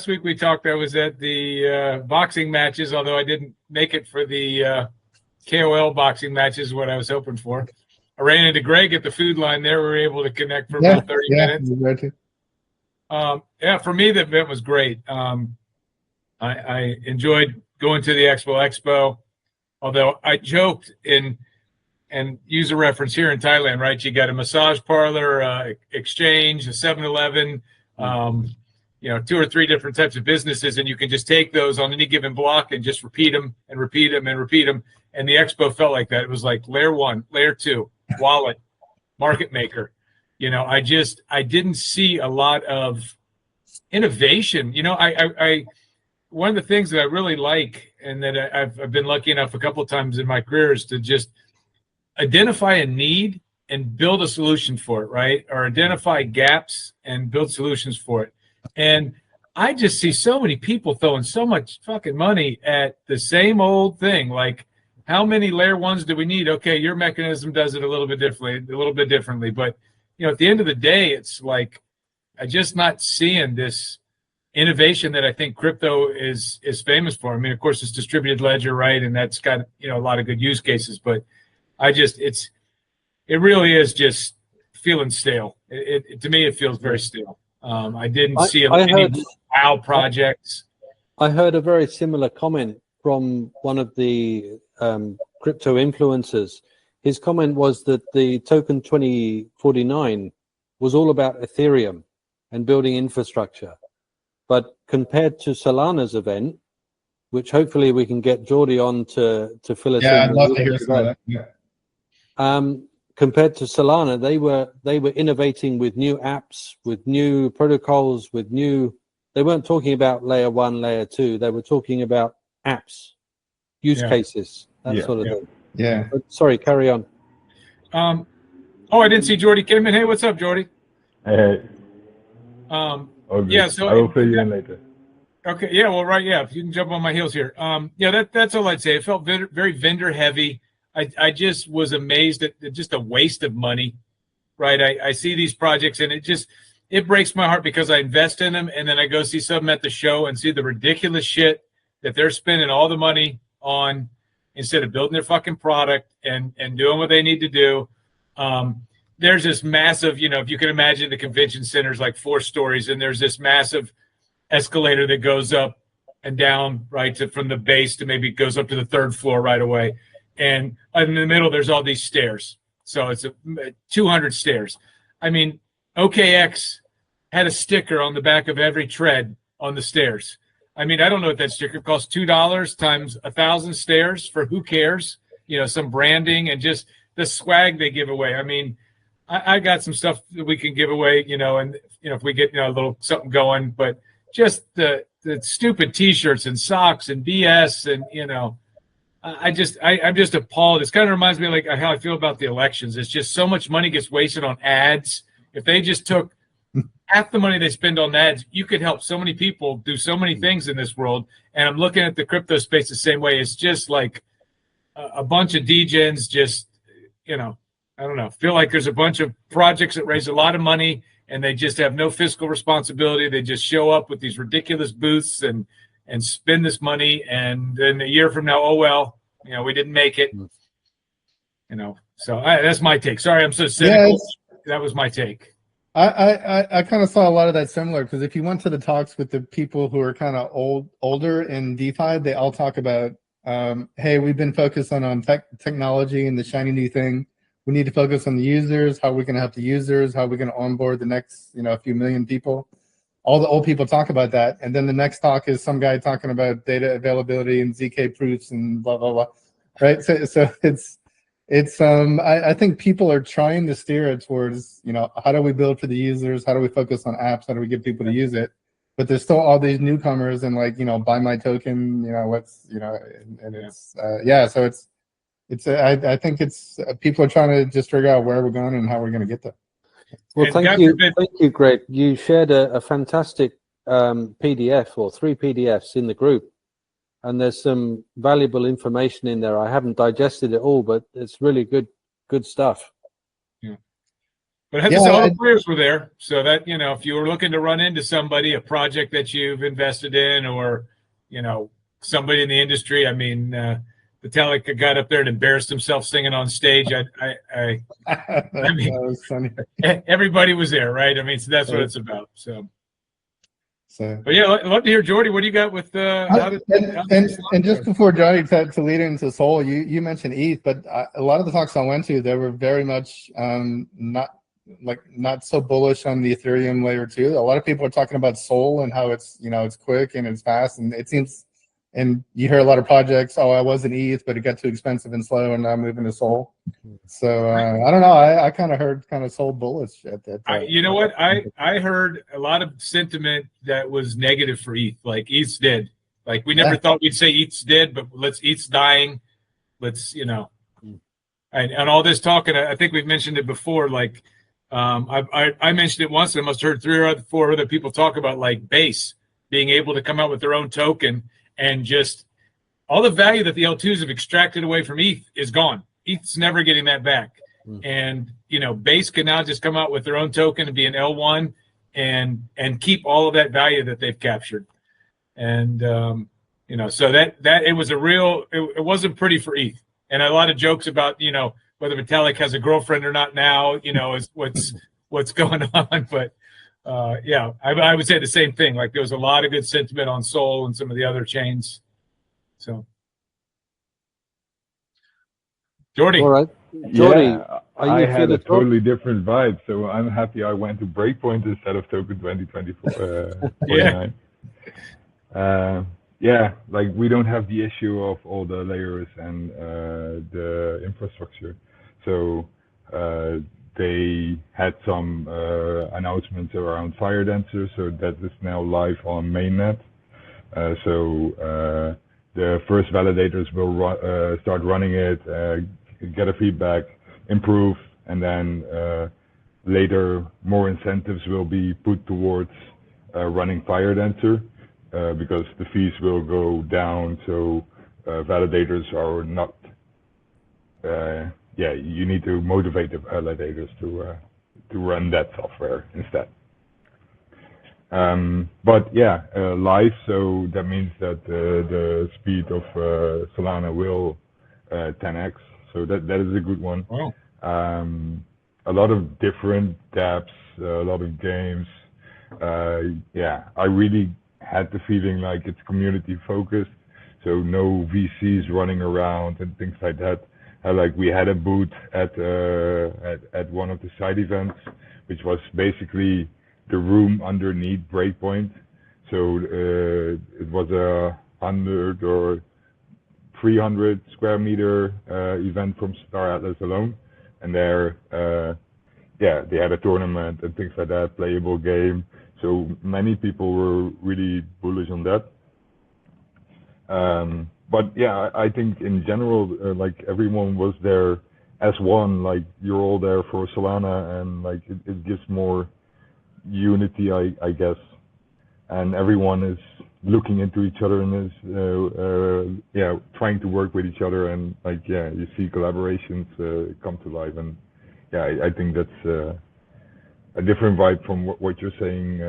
week we talked, I was at the boxing matches, although I didn't make it for the KOL boxing matches, what I was hoping for. I ran into Greg at the food line there. We were able to connect for about 30 minutes. For me, the event was great. I enjoyed going to the Expo, although I joked and use a reference here in Thailand, right? You got a massage parlor, exchange, a 7-Eleven, 2 or 3 different types of businesses, and you can just take those on any given block and just repeat them and repeat them and repeat them. And the Expo felt like that. It was like layer 1, layer 2, wallet, market maker. I didn't see a lot of innovation. I one of the things that I really like, and that I've been lucky enough a couple of times in my career, is to just identify a need and build a solution for it, right? Or identify gaps and build solutions for it. And I just see so many people throwing so much fucking money at the same old thing. Like, how many layer 1s do we need? Okay, your mechanism does it a little bit differently. But, at the end of the day, it's like, I'm just not seeing this innovation that I think crypto is famous for. I mean, of course, it's distributed ledger, right? And that's got, a lot of good use cases, but it really is just feeling stale. To me, it feels very stale. I didn't see any wow projects. I heard a very similar comment from one of the crypto influencers. His comment was that the token 2049 was all about Ethereum and building infrastructure. But compared to Solana's event, which hopefully we can get Jordi on to fill us in. Yeah, I'd love to hear some of that. Yeah. Compared to Solana, they were innovating with new apps, with new protocols, they weren't talking about layer 1, layer 2. They were talking about apps, use cases, that sort of thing. Yeah. But, sorry, carry on. I didn't see Jordi came in. Hey, what's up, Jordi? Hey. So I will fill you in later. Okay, yeah, well, right, yeah, if you can jump on my heels here. That's all I'd say. It felt very vendor heavy. I just was amazed at just a waste of money, right? I see these projects and it breaks my heart because I invest in them and then I go see something at the show and see the ridiculous shit that they're spending all the money on instead of building their fucking product and doing what they need to do. There's this massive, if you can imagine the convention center's like 4 stories and there's this massive escalator that goes up and down, right, from the base to maybe goes up to the 3rd floor right away. And in the middle, there's all these stairs. So it's 200 stairs. I mean, OKX had a sticker on the back of every tread on the stairs. I mean, I don't know what that sticker costs. $2 times 1,000 stairs for who cares? Some branding and just the swag they give away. I mean, I got some stuff that we can give away, and if we get a little something going, but just the stupid T-shirts and socks and BS and I'm just appalled. This kind of reminds me of like how I feel about the elections. It's just so much money gets wasted on ads. If they just took half the money they spend on ads, you could help so many people do so many things in this world. And I'm looking at the crypto space the same way. It's just like a bunch of degens just, I don't know, feel like there's a bunch of projects that raise a lot of money and they just have no fiscal responsibility. They just show up with these ridiculous booths and spend this money. And then a year from now, we didn't make it. So that's my take. Sorry, I'm so cynical. That was my take. I kind of saw a lot of that similar because if you went to the talks with the people who are kind of older in DeFi, they all talk about, hey, we've been focused on technology and the shiny new thing. We need to focus on the users, how we're going to help the users, how we're going to onboard the next, a few million people. All the old people talk about that. And then the next talk is some guy talking about data availability and ZK proofs and blah, blah, blah. Right. So I think people are trying to steer it towards, how do we build for the users? How do we focus on apps? How do we get people to use it? But there's still all these newcomers and buy my token, I think it's people are trying to just figure out where we're going and how we're going to get there. Well, thank you, Greg. You shared a fantastic PDF or 3 PDFs in the group, and there's some valuable information in there. I haven't digested it all, but it's really good stuff. Yeah. But I have to say, all the players were there, so that if you were looking to run into somebody, a project that you've invested in, or somebody in the industry. I mean, Vitalik got up there and embarrassed himself singing on stage. I mean, that was funny. Everybody was there, right? I mean, so that's what it's about. So but yeah, I'd love to hear, Jordy. What do you got with and just before Johnny to lead into Sol, you mentioned ETH, but a lot of the talks I went to, they were very much not so bullish on the Ethereum layer 2. A lot of people are talking about Sol and how it's it's quick and it's fast, and it seems, and you hear a lot of projects, I was in ETH, but it got too expensive and slow, and now I'm moving to Sol. So I don't know. I kind of heard Sol bullish at that time. You know what? I heard a lot of sentiment that was negative for ETH, like ETH's dead. Like we never thought we'd say ETH's dead, but ETH's dying. Let's and all this talk, and I think we've mentioned it before. Like I mentioned it once, and I must have heard 3 or 4 other people talk about like Base being able to come out with their own token, and just all the value that the L2s have extracted away from ETH is gone. ETH's never getting that back. And Base can now just come out with their own token and be an L1 and keep all of that value that they've captured. And so that it was it wasn't pretty for ETH. And a lot of jokes about whether Vitalik has a girlfriend or not now, is what's going on. But yeah, I would say the same thing. Like there was a lot of good sentiment on Sol and some of the other chains. So, Jordy. All right, Jordy. Yeah, I had a totally different vibe, so I'm happy I went to Breakpoint instead of Token 2024. 49. Yeah, like we don't have the issue of all the layers and the infrastructure. So they had some announcements around Fire Dancer, so that is now live on mainnet. So the first validators will start running it, get a feedback, improve, and then later more incentives will be put towards running Fire Dancer. Because the fees will go down, so validators are not. You need to motivate the validators to run that software instead. But yeah, live. So that means that the speed of Solana will 10x. So that is a good one. Wow. A lot of different dApps, a lot of games. I really had the feeling like it's community focused, so no VCs running around and things like that. Like we had a booth at one of the side events, which was basically the room underneath Breakpoint. So it was a 100 or 300 square meter event from Star Atlas alone, and there, they had a tournament and things like that, playable game. So many people were really bullish on that. But yeah, I think in general, like everyone was there as one, like you're all there for Solana, and like it gives more unity, I guess. And everyone is looking into each other and is, trying to work with each other, and like, you see collaborations come to life. And yeah, I think that's a different vibe from what you're saying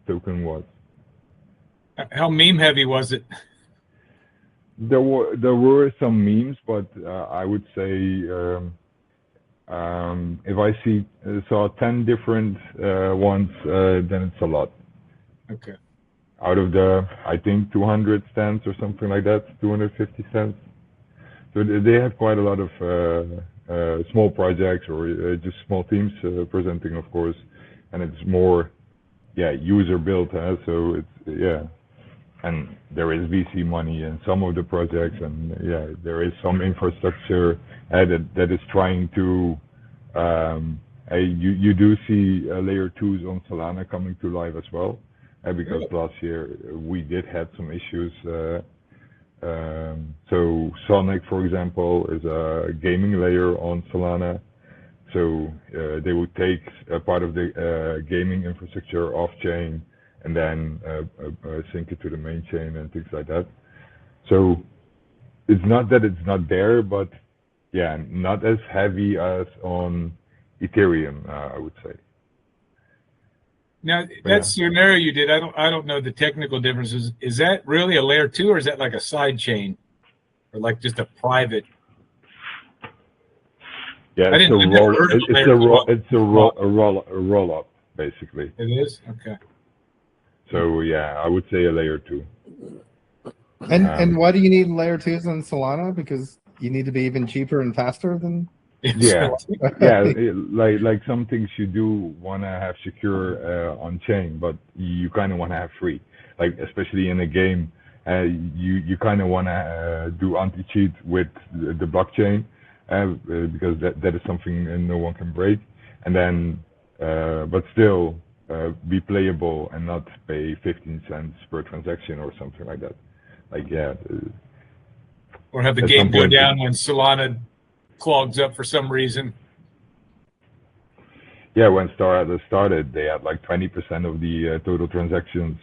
token was. How meme heavy was it? There were some memes, but I would say if I saw 10 different ones, then it's a lot. Okay. Out of the, I think 200 stands or something like that, 250 stands. So they have quite a lot of small projects or just small teams presenting, of course, and it's more, user built. So it's and there is VC money in some of the projects, and there is some infrastructure that is trying to. You do see layer 2s on Solana coming to life as well, because last year we did have some issues. So Sonic, for example, is a gaming layer on Solana. So they would take a part of the gaming infrastructure off chain and then sync it to the main chain and things like that. So it's not that it's not there, but not as heavy as on Ethereum, I would say. Now that scenario you did, I don't know the technical differences. Is that really a layer 2, or is that like a side chain, or like just a private? Yeah, it's a roll up basically. It is? Okay. So yeah, I would say a layer 2. And why do you need layer 2s on Solana? Because you need to be even cheaper and faster than. Yeah, like some things you do want to have secure on chain, but you kind of want to have free. Like especially in a game, you kind of want to do anti-cheat with the blockchain because that is something no one can break, and then but still be playable and not pay 15 cents per transaction or something like that. Like or have the game go down when Solana clogs up for some reason. Yeah, when Star Atlas started, they had like 20% of the total transactions.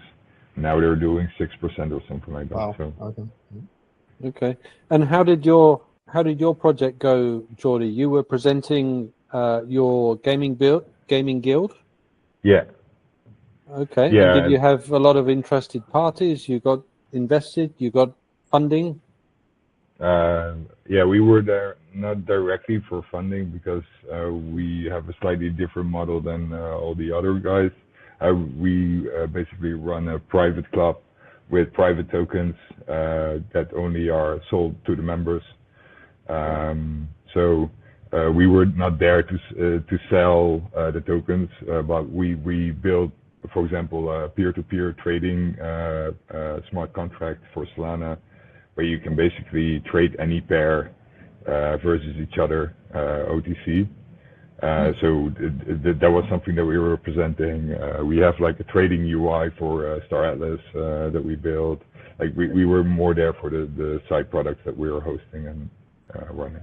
Now they're doing 6% or something like that. Wow. So. Okay. And how did your project go, Jordi? You were presenting your gaming guild. Yeah. Okay. Yeah. And did you have a lot of interested parties? You got invested? You got funding? Yeah, we were there not directly for funding because we have a slightly different model than all the other guys. We basically run a private club with private tokens that only are sold to the members. So we were not there to sell the tokens, but we built, for example, a peer-to-peer trading smart contract for Solana, where you can basically trade any pair versus each other, OTC. So that was something that we were presenting. We have like a trading UI for Star Atlas that we built. Like we were more there for the side products that we were hosting and running.